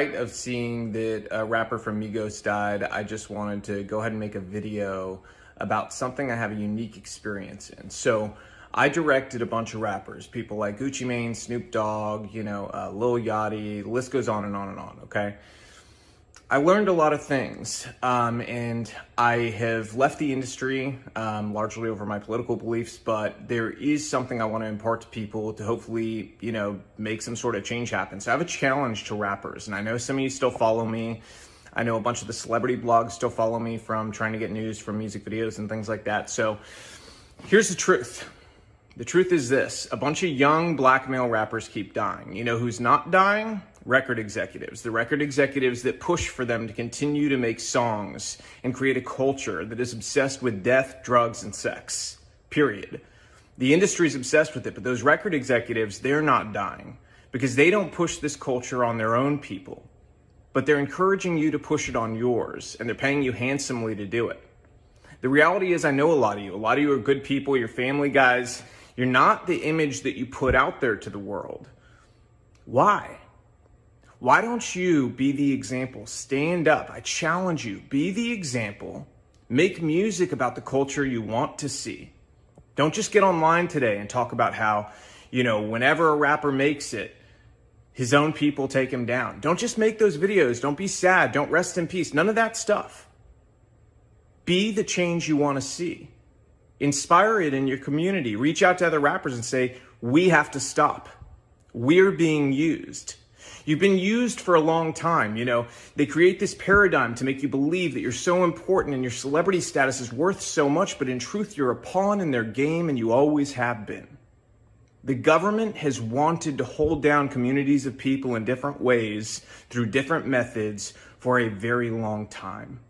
Of seeing that a rapper from Migos died, I just wanted to go ahead and make a video about something I have a unique experience in. So I directed a bunch of rappers, people like Gucci Mane, Snoop Dogg, Lil Yachty, the list goes on and on and on, okay? I learned a lot of things, and I have left the industry largely over my political beliefs, but there is something I want to impart to people to hopefully, make some sort of change happen. So I have a challenge to rappers, and I know some of you still follow me. I know a bunch of the celebrity blogs still follow me from trying to get news from music videos and things like that. So here's the truth. The truth is this: a bunch of young black male rappers keep dying. You know who's not dying? Record executives. The record executives that push for them to continue to make songs and create a culture that is obsessed with death, drugs, and sex. Period. The industry is obsessed with it, but those record executives, they're not dying because they don't push this culture on their own people, but they're encouraging you to push it on yours, and they're paying you handsomely to do it. The reality is, I know a lot of you. A lot of you are good people. You're family guys. You're not the image that you put out there to the world. Why? Why don't you be the example? Stand up. I challenge you. Be the example. Make music about the culture you want to see. Don't just get online today and talk about how, whenever a rapper makes it, his own people take him down. Don't just make those videos. Don't be sad. Don't rest in peace. None of that stuff. Be the change you want to see. Inspire it in your community. Reach out to other rappers and say, we have to stop. We're being used. You've been used for a long time. They create this paradigm to make you believe that you're so important and your celebrity status is worth so much, but in truth, you're a pawn in their game and you always have been. The government has wanted to hold down communities of people in different ways through different methods for a very long time.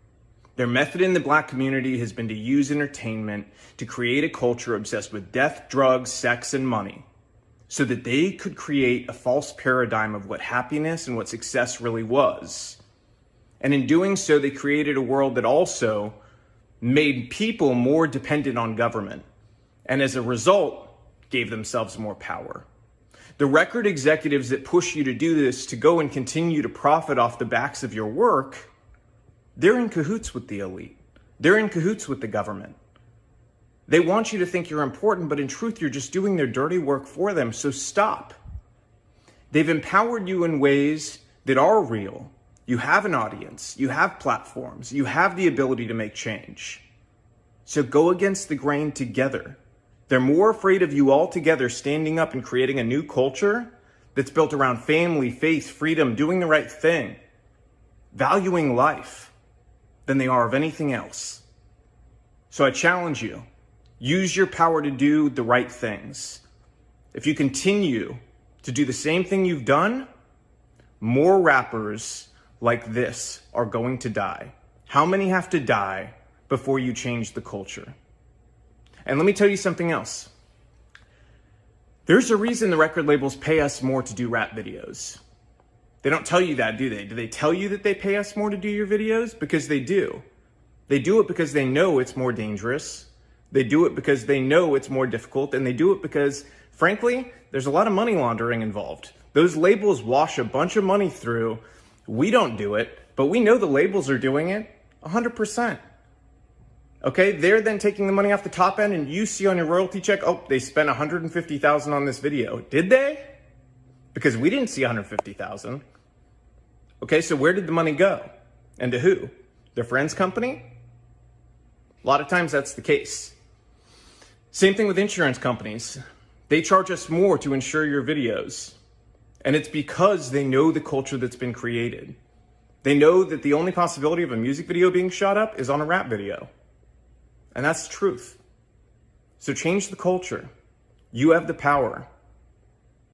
Their method in the black community has been to use entertainment to create a culture obsessed with death, drugs, sex, and money, so that they could create a false paradigm of what happiness and what success really was. And in doing so, they created a world that also made people more dependent on government, and as a result, gave themselves more power. The record executives that push you to do this, to go and continue to profit off the backs of your work, they're in cahoots with the elite. They're in cahoots with the government. They want you to think you're important, but in truth, you're just doing their dirty work for them, so stop. They've empowered you in ways that are real. You have an audience, you have platforms, you have the ability to make change. So go against the grain together. They're more afraid of you all together standing up and creating a new culture that's built around family, faith, freedom, doing the right thing, valuing life, than they are of anything else. So I challenge you. Use your power to do the right things. If you continue to do the same thing you've done, more rappers like this are going to die. How many have to die before you change the culture? And let me tell you something else. There's a reason the record labels pay us more to do rap videos. They don't tell you that, do they? Do they tell you that they pay us more to do your videos? Because they do. They do it because they know it's more dangerous. They do it because they know it's more difficult, and they do it because, frankly, there's a lot of money laundering involved. Those labels wash a bunch of money through. We don't do it, but we know the labels are doing it 100%. Okay, they're then taking the money off the top end, and you see on your royalty check, oh, they spent $150,000 on this video. Did they? Because we didn't see $150,000. Okay, so where did the money go? And to who? Their friend's company? A lot of times that's the case. Same thing with insurance companies. They charge us more to insure your videos. And it's because they know the culture that's been created. They know that the only possibility of a music video being shot up is on a rap video. And that's the truth. So change the culture. You have the power.